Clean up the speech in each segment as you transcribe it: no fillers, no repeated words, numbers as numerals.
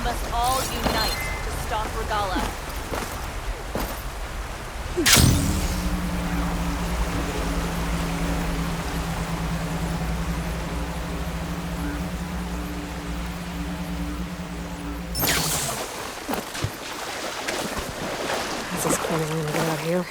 We must all unite to stop Regala. Is this kid gonna get out here?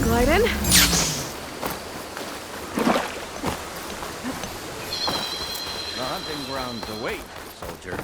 Glide in. The hunting grounds await, soldier.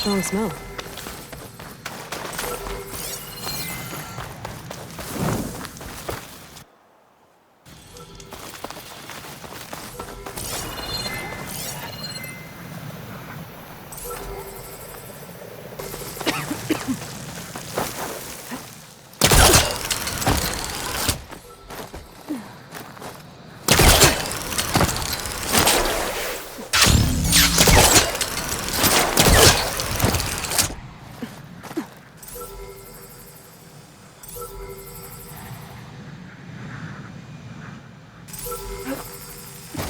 Strong smell.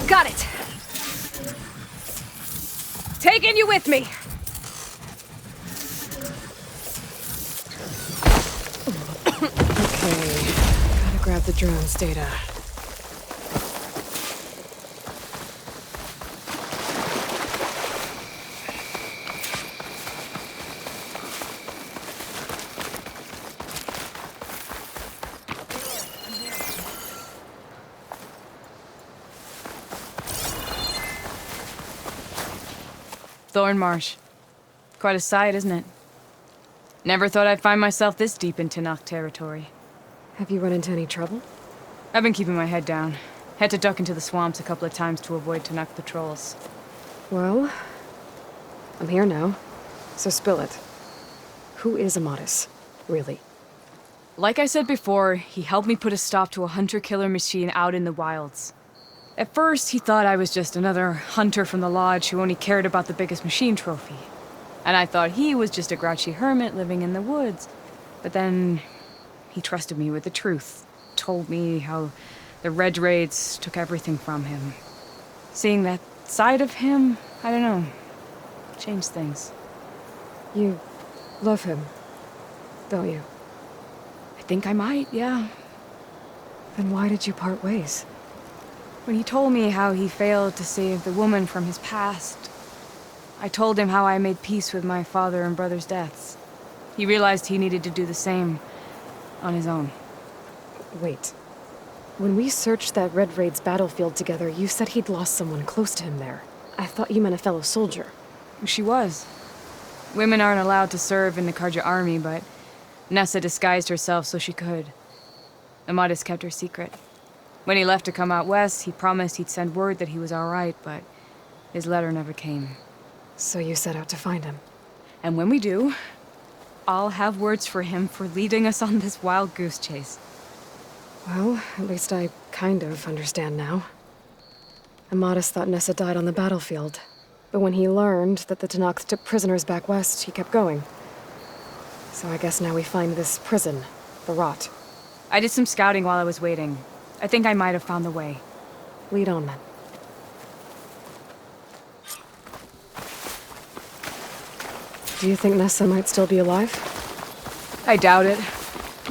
Got it! Taking you with me! Okay, gotta grab the drone's data. Thorn Marsh. Quite a sight, isn't it? Never thought I'd find myself this deep in Tenakth territory. Have you run into any trouble? I've been keeping my head down. Had to duck into the swamps a couple of times to avoid Tenakth patrols. Well, I'm here now, so spill it. Who is Amatis, really? Like I said before, he helped me put a stop to a hunter-killer machine out in the wilds. At first, he thought I was just another hunter from the lodge who only cared about the biggest machine trophy. And I thought he was just a grouchy hermit living in the woods. But then he trusted me with the truth, told me how the Red Raids took everything from him. Seeing that side of him, I don't know, changed things. You love him, don't you? I think I might, yeah. Then why did you part ways? When he told me how he failed to save the woman from his past, I told him how I made peace with my father and brother's deaths. He realized he needed to do the same on his own. Wait. When we searched that Red Raid's battlefield together, you said he'd lost someone close to him there. I thought you meant a fellow soldier. She was. Women aren't allowed to serve in the Karja army, but Nessa disguised herself so she could. Amadis kept her secret. When he left to come out west, he promised he'd send word that he was all right, but his letter never came. So you set out to find him. And when we do, I'll have words for him for leading us on this wild goose chase. Well, at least I kind of understand now. Amadis thought Nessa died on the battlefield, but when he learned that the Tenaks took prisoners back west, he kept going. So I guess now we find this prison, the Rot. I did some scouting while I was waiting. I think I might have found the way. Lead on then. Do you think Nessa might still be alive? I doubt it.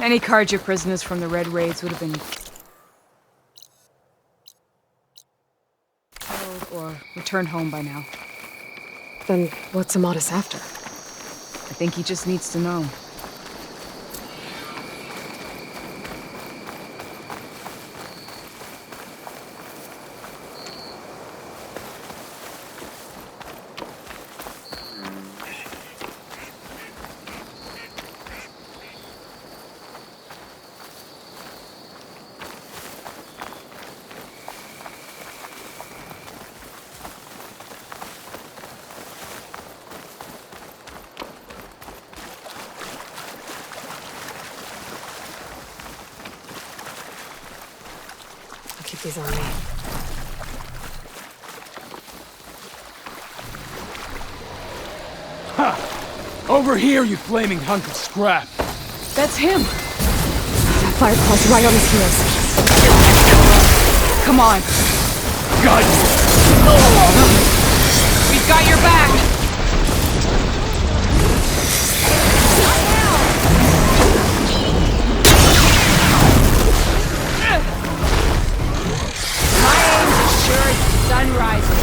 Any Karja prisoners from the Red Raids would have been killed or returned home by now. Then what's Amadis after? I think he just needs to know. I'll keep these on me. Over here, you flaming hunk of scrap! That's him! That Firefall's right on his heels. Come on! Got you! We've got your back! My aim's as sure as the sun rises.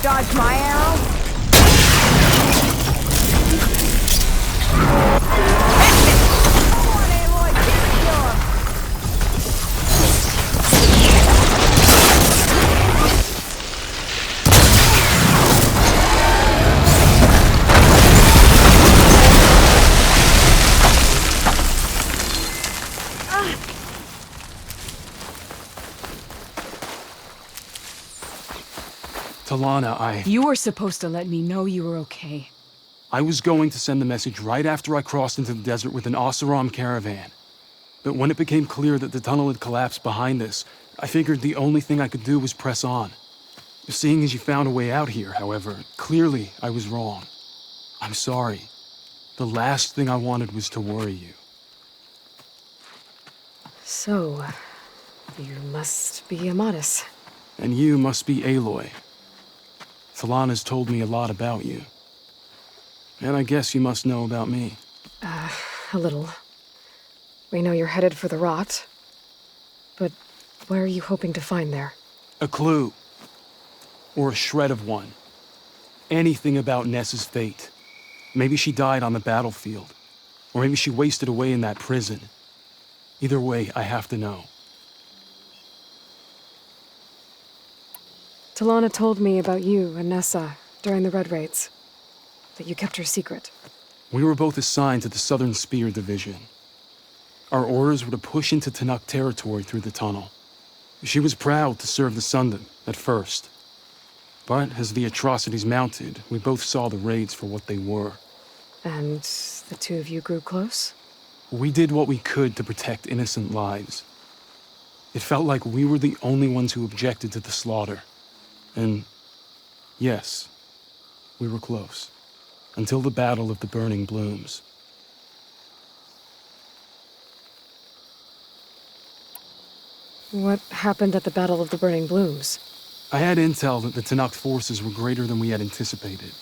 Dodge my arrow? Talana, You were supposed to let me know you were okay. I was going to send the message right after I crossed into the desert with an Oseram caravan. But when it became clear that the tunnel had collapsed behind us, I figured the only thing I could do was press on. Seeing as you found a way out here, however, clearly I was wrong. I'm sorry. The last thing I wanted was to worry you. So, You must be Amatis. And you must be Aloy. Talana's told me a lot about you. And I guess you must know about me. A little. We know you're headed for the rot. But what are you hoping to find there? A clue. Or a shred of one. Anything about Nessa's fate. Maybe she died on the battlefield. Or maybe she wasted away in that prison. Either way, I have to know. Talana told me about you and Nessa during the Red Raids. That you kept her secret. We were both assigned to the Southern Spear Division. Our orders were to push into Tanakh territory through the tunnel. She was proud to serve the Sundom at first. But as the atrocities mounted, we both saw the raids for what they were. And the two of you grew close? We did what we could to protect innocent lives. It felt like we were the only ones who objected to the slaughter. And yes, we were close. Until the Battle of the Burning Blooms. What happened at the Battle of the Burning Blooms? I had intel that the Tanakh forces were greater than we had anticipated.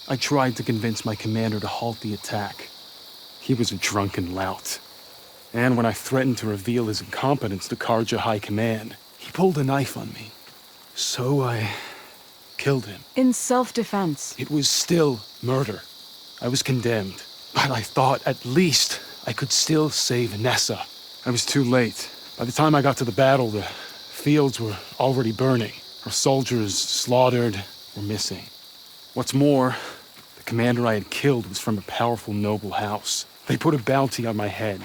I tried to convince my commander to halt the attack. He was a drunken lout. And when I threatened to reveal his incompetence to Karja High Command, he pulled a knife on me. So I killed him. In self-defense. It was still murder. I was condemned. But I thought at least I could still save Nessa. I was too late. By the time I got to the battle, the fields were already burning. Our soldiers slaughtered or missing. What's more, the commander I had killed was from a powerful noble house. They put a bounty on my head.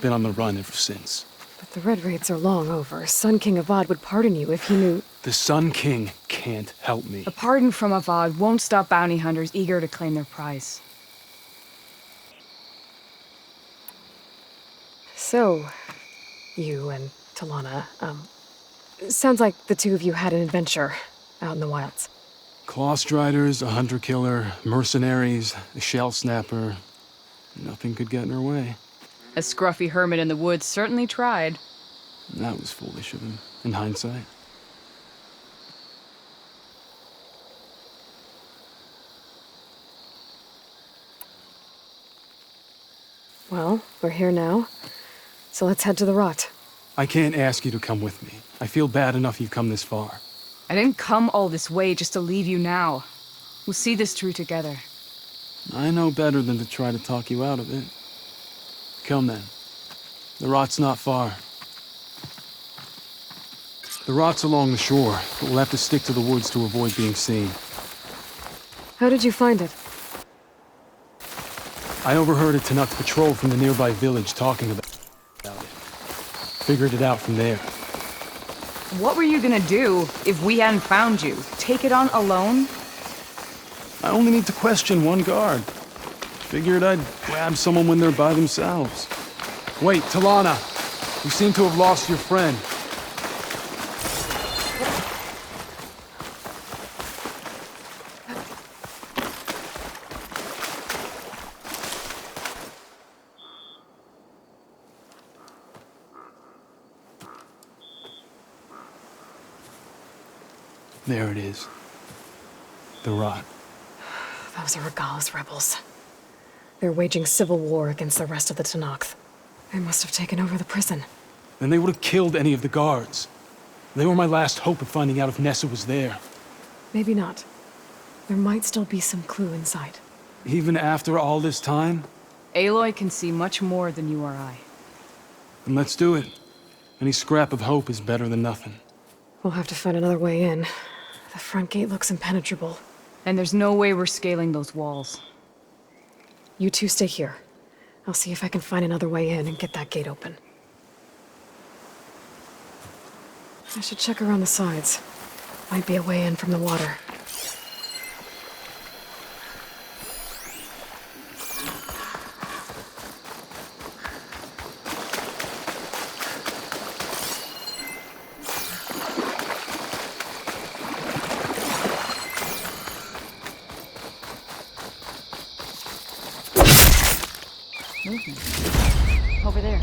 Been on the run ever since. But the Red Raids are long over. Sun King Avad would pardon you if he knew... The Sun King can't help me. A pardon from Avad won't stop bounty hunters eager to claim their prize. So, you and Talana, sounds like the two of you had an adventure out in the wilds. Clawstriders, a hunter-killer, mercenaries, a shell snapper. Nothing could get in her way. A scruffy hermit in the woods certainly tried. That was foolish of him, in hindsight. Well, we're here now, so let's head to the rot. I can't ask you to come with me. I feel bad enough you've come this far. I didn't come all this way just to leave you now. We'll see this through together. I know better than to try to talk you out of it. Come then. The rot's not far. The rot's along the shore, but we'll have to stick to the woods to avoid being seen. How did you find it? I overheard a Tanakh patrol from the nearby village talking about it. Figured it out from there. What were you gonna do if we hadn't found you? Take it on alone? I only need to question one guard. Figured I'd grab someone when they're by themselves. Wait, Talana! You seem to have lost your friend. There it is. The rot. Those are Regala's rebels. They're waging civil war against the rest of the Tanakh. They must have taken over the prison. Then they would have killed any of the guards. They were my last hope of finding out if Nessa was there. Maybe not. There might still be some clue inside. Even after all this time? Aloy can see much more than you or I. Then let's do it. Any scrap of hope is better than nothing. We'll have to find another way in. The front gate looks impenetrable. And there's no way we're scaling those walls. You two stay here. I'll see if I can find another way in and get that gate open. I should check around the sides. Might be a way in from the water. Movement. Over there.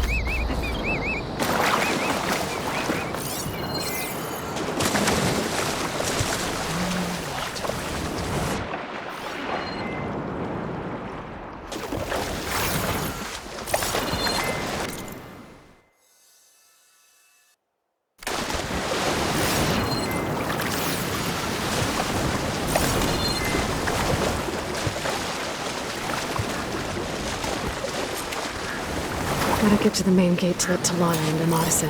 gotta get to the main gate to let Talana into Madison.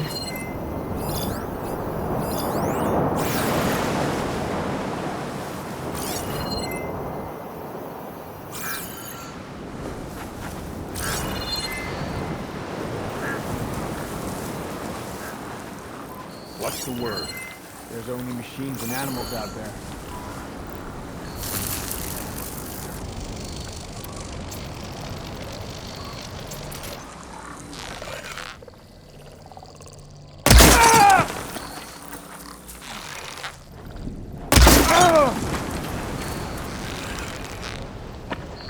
What's the word? There's only machines and animals out there.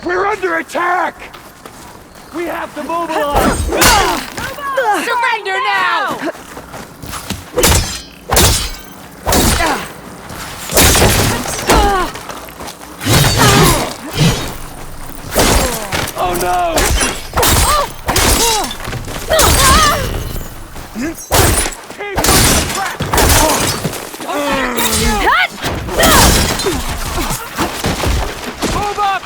We're under attack! We have to mobilize! Surrender now! Oh no! Keep the track! Move up!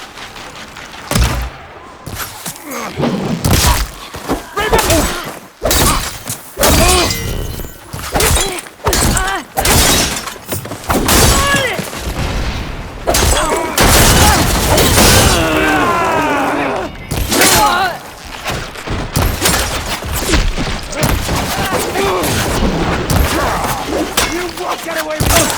Get away from me!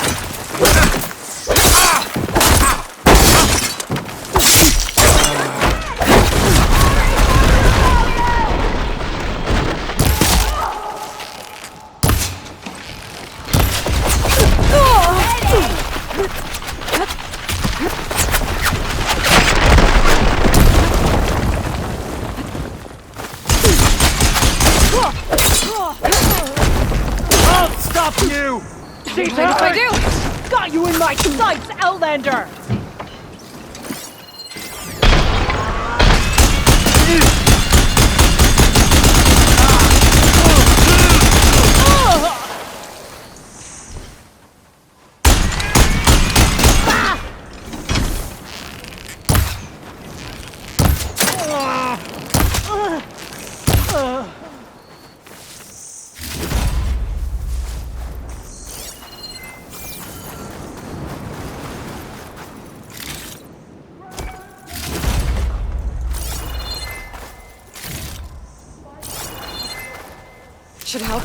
I'll stop you! What if I do? Got you in my sights, Outlander! Should help.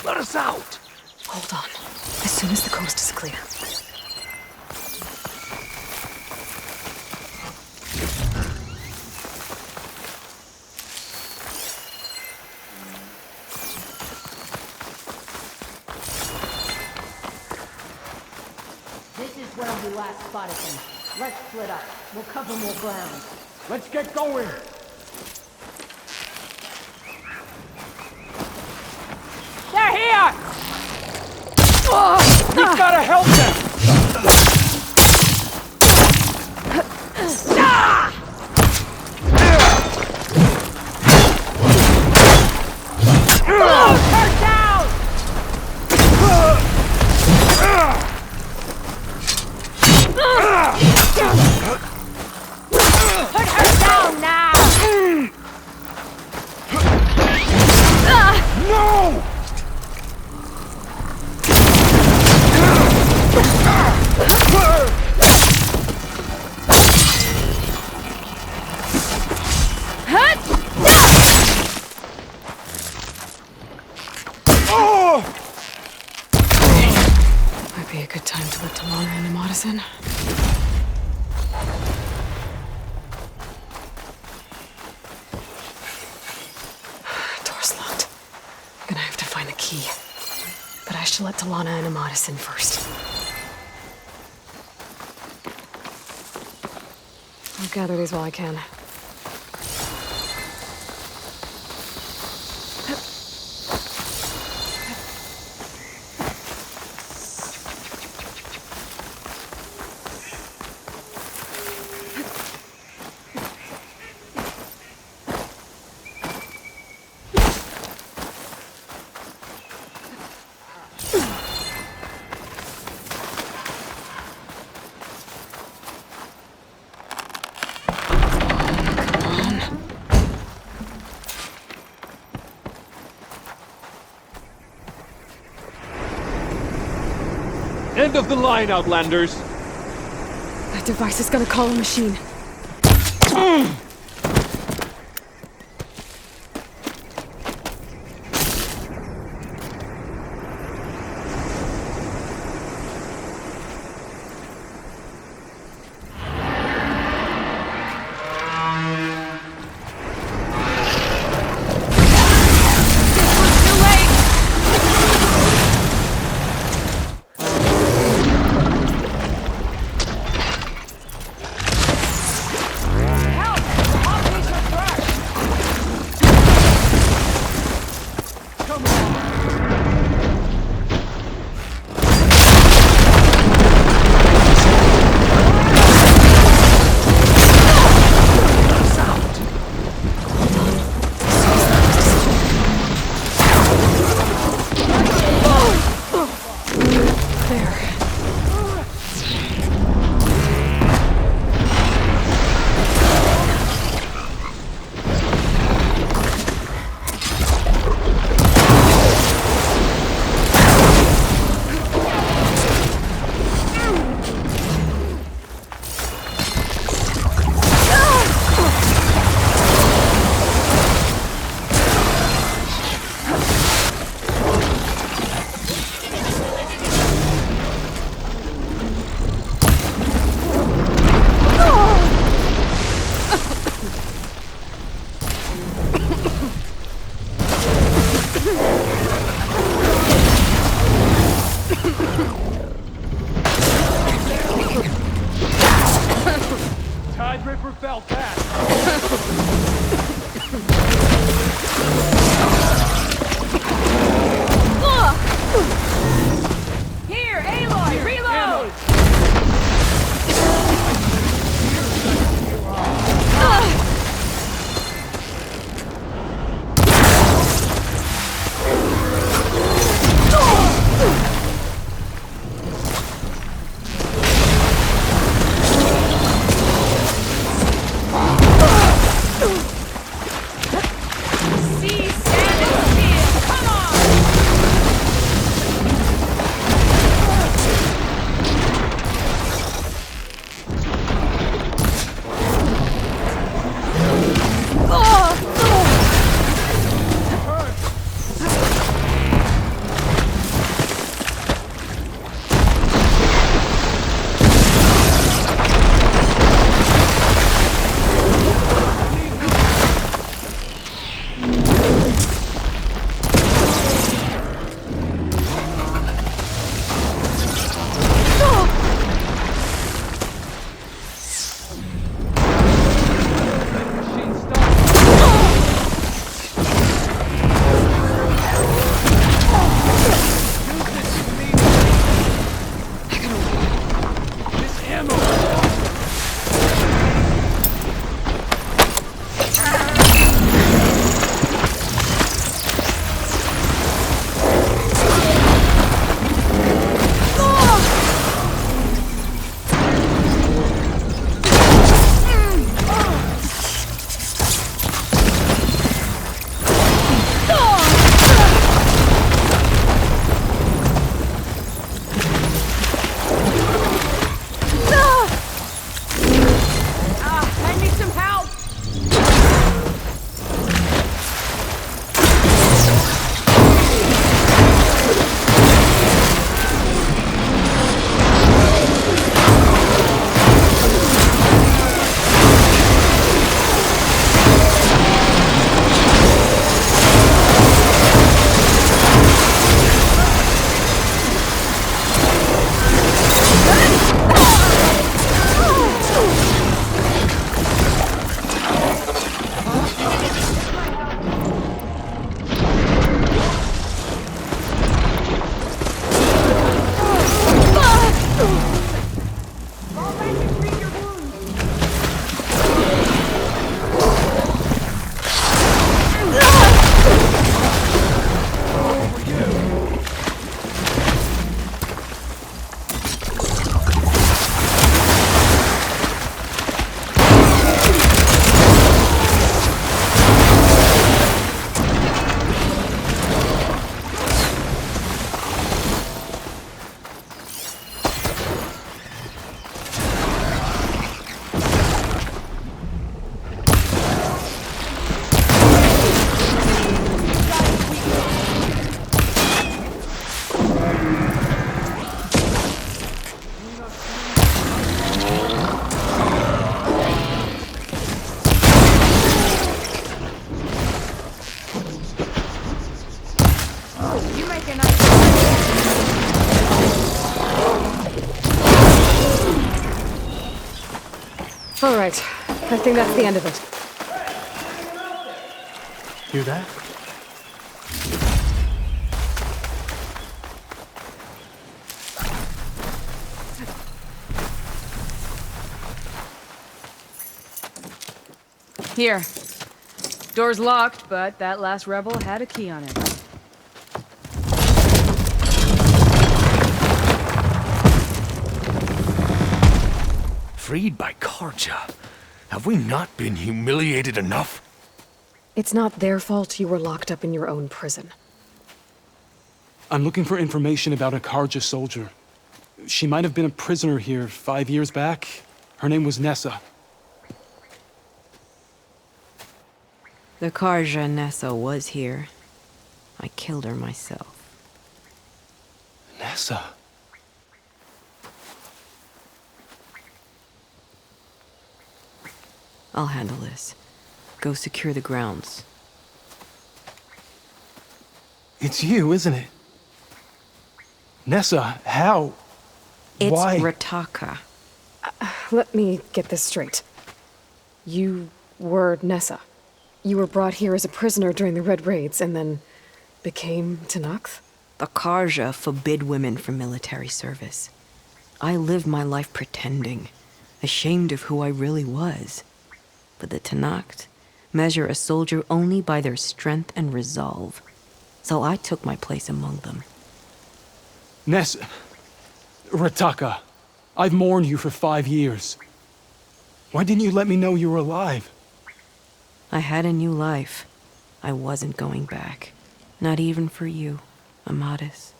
Let us out! Hold on. As soon as the coast is clear. This is where we last spotted them. Let's split up. We'll cover more ground. Let's get going! They're here! We've gotta help them! Her down! Put her down now! No! Might be a good time to let Talana into Madison. Door's locked. I'm gonna have to find the key. But I should let Talana into Madison first. I'll gather these while I can. End of the line, Outlanders! That device is gonna call a machine. Help! All right. I think that's the end of it. Hear that? Here. Door's locked, but that last rebel had a key on it. Freed by Karja. Have we not been humiliated enough? It's not their fault you were locked up in your own prison. I'm looking for information about a Karja soldier. She might have been a prisoner here 5 years back. Her name was Nessa. The Karja Nessa was here. I killed her myself. Nessa? I'll handle this. Go secure the grounds. It's you, isn't it? Nessa, how? It's Why? Rataka. Let me get this straight. You were Nessa. You were brought here as a prisoner during the Red Raids and then became Tenakth? The Karja forbid women from military service. I lived my life pretending, ashamed of who I really was. But the Tenakth measure a soldier only by their strength and resolve. So I took my place among them. Nessa... Rataka, I've mourned you for 5 years. Why didn't you let me know you were alive? I had a new life. I wasn't going back. Not even for you, Amadis.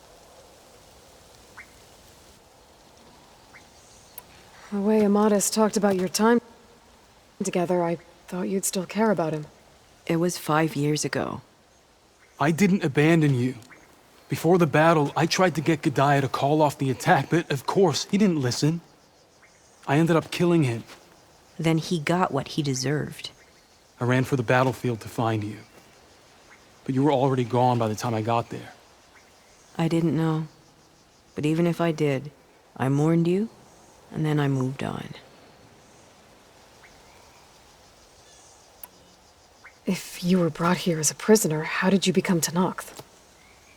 The way Amadis talked about your time together, I thought you'd still care about him. It was 5 years ago. I didn't abandon you. Before the battle, I tried to get G'daiah to call off the attack, but of course, he didn't listen. I ended up killing him. Then he got what he deserved. I ran for the battlefield to find you. But you were already gone by the time I got there. I didn't know. But even if I did, I mourned you, and then I moved on. If you were brought here as a prisoner, how did you become Tenakth?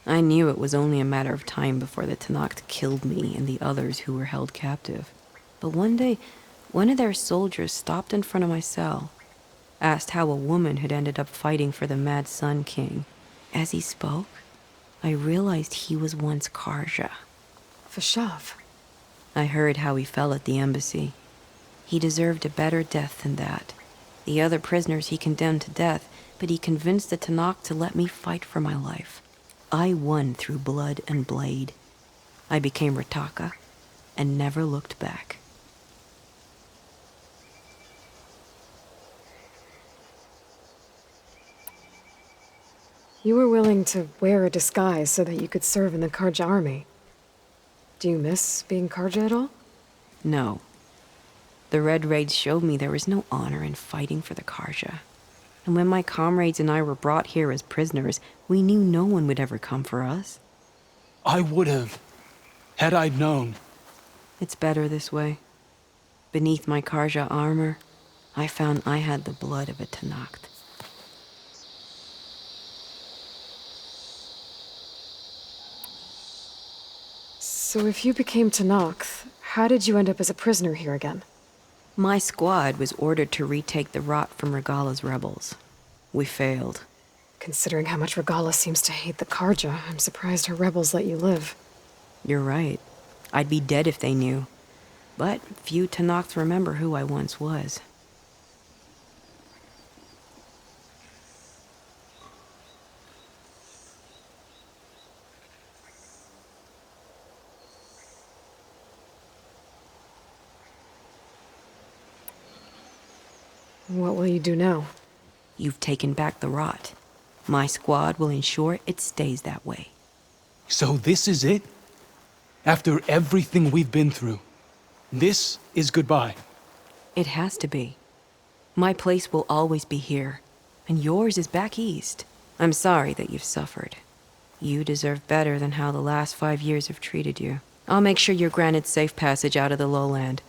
I knew it was only a matter of time before the Tenakth killed me and the others who were held captive. But one day, one of their soldiers stopped in front of my cell, asked how a woman had ended up fighting for the Mad Sun King. As he spoke, I realized he was once Karja. Vashav. I heard how he fell at the embassy. He deserved a better death than that. The other prisoners he condemned to death, but he convinced the Tenakth to let me fight for my life. I won through blood and blade. I became Rataka and never looked back. You were willing to wear a disguise so that you could serve in the Karja army. Do you miss being Karja at all? No. The Red Raids showed me there was no honor in fighting for the Karja. And when my comrades and I were brought here as prisoners, we knew no one would ever come for us. I would have, had I known. It's better this way. Beneath my Karja armor, I found I had the blood of a Tenakth. So if you became Tenakth, how did you end up as a prisoner here again? My squad was ordered to retake the Rot from Regala's rebels. We failed. Considering how much Regala seems to hate the Karja, I'm surprised her rebels let you live. You're right. I'd be dead if they knew. But few Tenakth remember who I once was. What will you do now? You've taken back the Rot. My squad will ensure it stays that way. So this is it? After everything we've been through, this is goodbye. It has to be. My place will always be here, and yours is back east. I'm sorry that you've suffered. You deserve better than how the last 5 years have treated you. I'll make sure you're granted safe passage out of the lowland.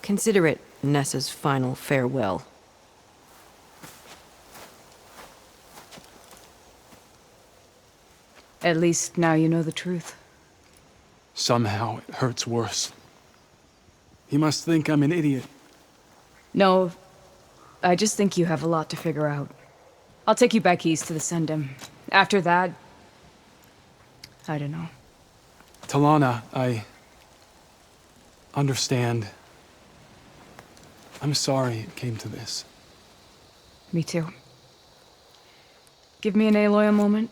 Consider it Nessa's final farewell. At least now you know the truth. Somehow it hurts worse. He must think I'm an idiot. No, I just think you have a lot to figure out. I'll take you back east to the Sendem. After that, I don't know. Talana, I understand. I'm sorry it came to this. Me too. Give me an Aloy a moment.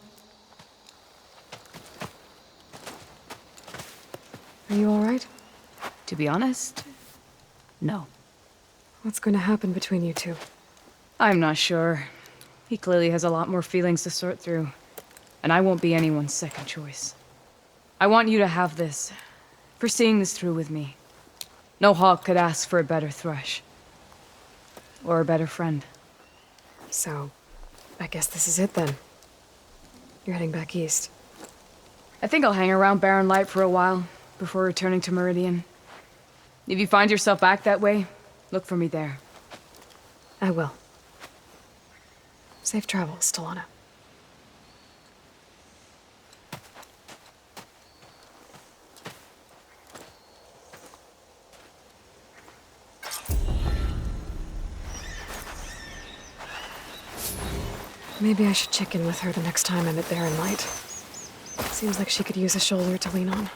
Are you all right? To be honest, no. What's going to happen between you two? I'm not sure. He clearly has a lot more feelings to sort through, and I won't be anyone's second choice. I want you to have this, for seeing this through with me. No hawk could ask for a better thrush. Or a better friend. So, I guess this is it then. You're heading back east. I think I'll hang around Barren Light for a while, before returning to Meridian. If you find yourself back that way, look for me there. I will. Safe travels, Talana. Maybe I should check in with her the next time I'm at Barren Light. Seems like she could use a shoulder to lean on.